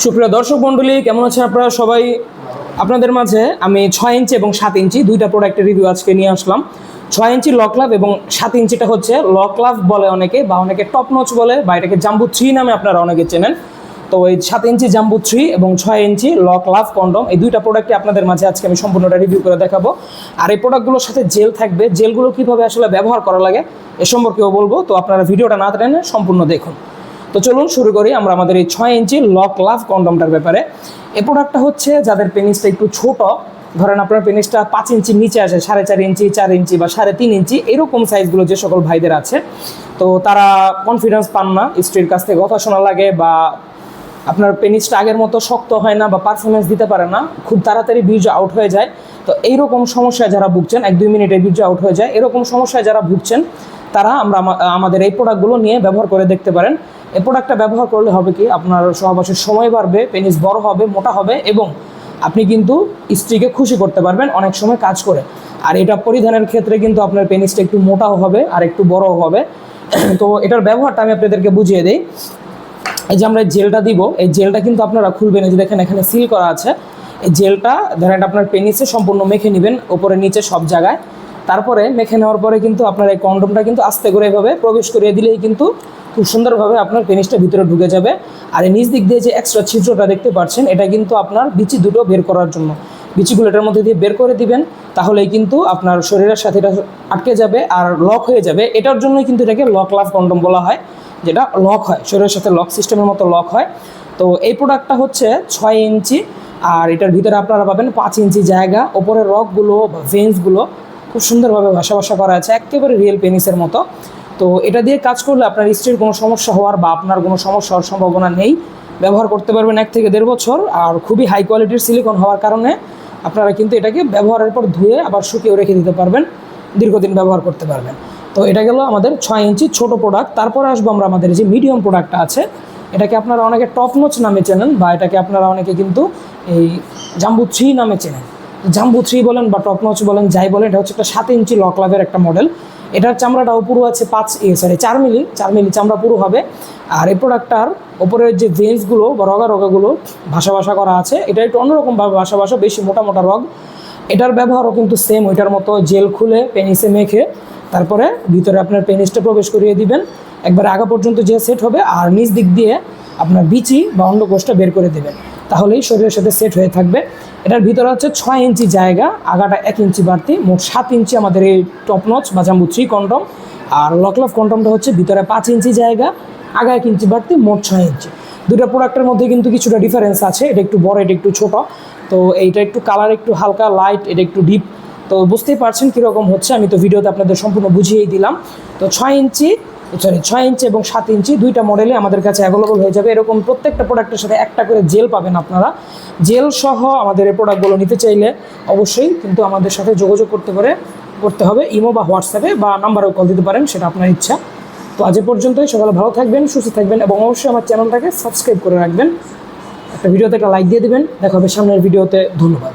সুপ্রিয় দর্শক মণ্ডলী, কেমন আছেন আপনারা সবাই? আপনাদের মাঝে আমি 6 ইঞ্চি এবং 7 ইঞ্চি দুইটা প্রোডাক্টের রিভিউ আজকে নিয়ে আসলাম। 6 ইঞ্চি লক লাভ এবং 7 ইঞ্চিটা হচ্ছে লক লাভ বলে অনেকে, বা অনেকে টপ নচ বলে, বা এটাকে জাম্বু 3 নামে আপনারা অনেকে চেনেন। তো এই 7 ইঞ্চি জাম্বু 3 এবং 6 ইঞ্চি লক লাভ কন্ডম, এই দুইটা প্রোডাক্টই আপনাদের মাঝে আজকে আমি সম্পূর্ণটা রিভিউ করে দেখাবো। আর এই প্রোডাক্টগুলোর সাথে জেল থাকবে, জেলগুলো কীভাবে আসলে ব্যবহার করা লাগে এ সম্পর্কেও বলবো। তো আপনারা ভিডিওটা না টেনে সম্পূর্ণ দেখুন। তো চলুন শুরু করি আমরা আমাদের এই 6 ইঞ্চি লক লাভ কন্ডমটার ব্যাপারে। এই প্রোডাক্টটা হচ্ছে যাদের পেনিসটা একটু ছোট, ধরেন আপনার পেনিসটা 5 ইঞ্চির নিচে আসে, 4.5 ইঞ্চি, 4 ইঞ্চি বা 3.5 ইঞ্চি, এরকম সাইজগুলো যে সকল ভাইদের আছে, তো তারা কনফিডেন্স পান না, স্ত্রীর কাছ থেকে কথা শোনা লাগে, বা আপনার পেনিসটা আগের মতো শক্ত হয় না বা পারফরমেন্স দিতে পারে না, খুব তাড়াতাড়ি বীর্য আউট হয়ে যায়। তো এইরকম সমস্যায় যারা ভুগছেন, 1-2 মিনিটে বীর্য আউট হয়ে যায়, এরকম সমস্যায় যারা ভুগছেন তারা আমাদের এই প্রোডাক্টগুলো নিয়ে ব্যবহার করে দেখতে পারেন। এই প্রোডাক্টটা ব্যবহার করলে হবে কি, আপনার সহবাসের সময় বাড়বে, পেনিস বড় হবে, মোটা হবে, এবং আপনি কিন্তু স্ত্রীকে খুশি করতে পারবেন অনেক সময় কাজ করে। আর এটা পরিধানের ক্ষেত্রে কিন্তু আপনার পেনিসটা একটু মোটাও হবে আর একটু বড়ও হবে। তো এটার ব্যবহারটা আমি আপনাদেরকে বুঝিয়ে দিই। এই যে আমরা জেলটা দিব, এই জেলটা কিন্তু আপনারা খুলবেন, এই যে দেখেন এখানে সিল করা আছে। এই জেলটা ধরেন আপনার পেনিসে সম্পূর্ণ মেখে নেবেন, ওপরে নিচে সব জায়গায়। তারপরে মেখে নেওয়ার পরে কিন্তু আপনার এই কন্ডমটা কিন্তু আস্তে করে এভাবে প্রবেশ করিয়ে দিলেই কিন্তু খুব সুন্দরভাবে আপনার পেনিসটা ভিতরে ঢুকে যাবে। আর এই নিচ দিক দিয়ে যে এক্সট্রা ছিদ্রটা দেখতে পাচ্ছেন, এটা কিন্তু আপনার বিচি দুটো বের করার জন্য। বিচিগুলো এটার মধ্যে দিয়ে বের করে দিবেন, তাহলেই কিন্তু আপনার শরীরের সাথে এটা আটকে যাবে আর লক হয়ে যাবে। এটার জন্যই কিন্তু এটাকে লক লাভ কন্ডম বলা হয়, যেটা লক হয়, শরীরের সাথে লক সিস্টেমের মতো লক হয়। তো এই প্রোডাক্টটা হচ্ছে 6 ইঞ্চি, আর এটার ভিতরে আপনারা পাবেন 5 ইঞ্চি জায়গা। ওপরের রকগুলো বা ভেন্সগুলো খুব সুন্দরভাবে ভাষা করা আছে, একেবারে রিয়েল পেনিসের মতো। তো এটা দিয়ে কাজ করলে আপনার স্ত্রীর কোনো সমস্যা হওয়ার বা আপনার কোনো সমস্যা হওয়ার সম্ভাবনা নেই। ব্যবহার করতে পারবেন 1 থেকে 1.5 বছর। আর খুবই হাই কোয়ালিটির সিলিকন হওয়ার কারণে আপনারা কিন্তু এটাকে ব্যবহারের পর ধুয়ে আবার শুকিয়েও রেখে দিতে পারবেন, দীর্ঘদিন ব্যবহার করতে পারবেন। তো এটা গেল আমাদের 6 ইঞ্চি ছোট প্রোডাক্ট। তারপরে আসবো আমরা আমাদের যে মিডিয়াম প্রোডাক্টটা আছে, এটাকে আপনারা অনেকে টপ নচ নামে চেনেন, বা এটাকে আপনারা অনেকে কিন্তু এই জাম্বু 3 নামে চেনেন। জাম্বু 3 বলেন বা টপ নচ বলেন, যাই বলেন, এটা হচ্ছে একটা 7 ইঞ্চি লক লাভের একটা মডেল। এটার চামড়াটাও পুরো আছে 4 মিলি চামড়া পুরো হবে। আর এই প্রোডাক্টটার ওপরের যে ভেন্সগুলো বা রগাগুলো ভাষা করা আছে, এটা একটু অন্যরকমভাবে ভাষা, বেশি মোটা রগ। এটার ব্যবহারও কিন্তু সেম ওইটার মতো, জেল খুলে পেনিসে মেখে তারপরে ভিতরে আপনার পেনিসটা প্রবেশ করিয়ে দিবেন, একবার আগা পর্যন্ত যে সেট হবে, আর নিচ দিক দিয়ে আপনার বিচি বা অন্ডকোষটা বের করে দেবেন, তাহলেই শরীরের সাথে সেট হয়ে থাকবে। এটার ভিতরে হচ্ছে 6 ইঞ্চি জায়গা, আগাটা 1 ইঞ্চি বাড়তি, মোট 7 ইঞ্চি আমাদের এই টপ নচ বা জাম্বু 3 কন্ডম। আর লক লাভ কন্ডমটা হচ্ছে ভিতরে 5 ইঞ্চি জায়গা, আগা 1 ইঞ্চি বাড়তি, মোট 6 ইঞ্চি। দুটো প্রোডাক্টের মধ্যে কিন্তু কিছুটা ডিফারেন্স আছে, এটা একটু বড়, এটা একটু ছোট। তো এইটা একটু কালার একটু হালকা লাইট, এটা একটু ডিপ। তো বুঝতেই পারছেন কীরকম হচ্ছে, আমি তো ভিডিওতে আপনাদের সম্পূর্ণ বুঝিয়েই দিলাম। তো 6 ইঞ্চি এবং 7 ইঞ্চি দুইটা মডেলে আমাদের কাছে অ্যাভেলেবল হয়ে যাবে। এরকম প্রত্যেকটা প্রোডাক্টের সাথে একটা করে জেল পাবেন আপনারা। জেল সহ আমাদের এই প্রোডাক্টগুলো নিতে চাইলে অবশ্যই কিন্তু আমাদের সাথে যোগাযোগ করতে হবে ইমো বা হোয়াটসঅ্যাপে, বা নাম্বারেও কল দিতে পারেন, সেটা আপনার ইচ্ছা। তো আজ পর্যন্তই। সকালে ভালো থাকবেন, সুস্থ থাকবেন, এবং অবশ্যই আমার চ্যানেলটাকে সাবস্ক্রাইব করে রাখবেন। একটা ভিডিওতে একটা লাইক দিয়ে দেবেন। দেখা হবে সামনের ভিডিওতে। ধন্যবাদ।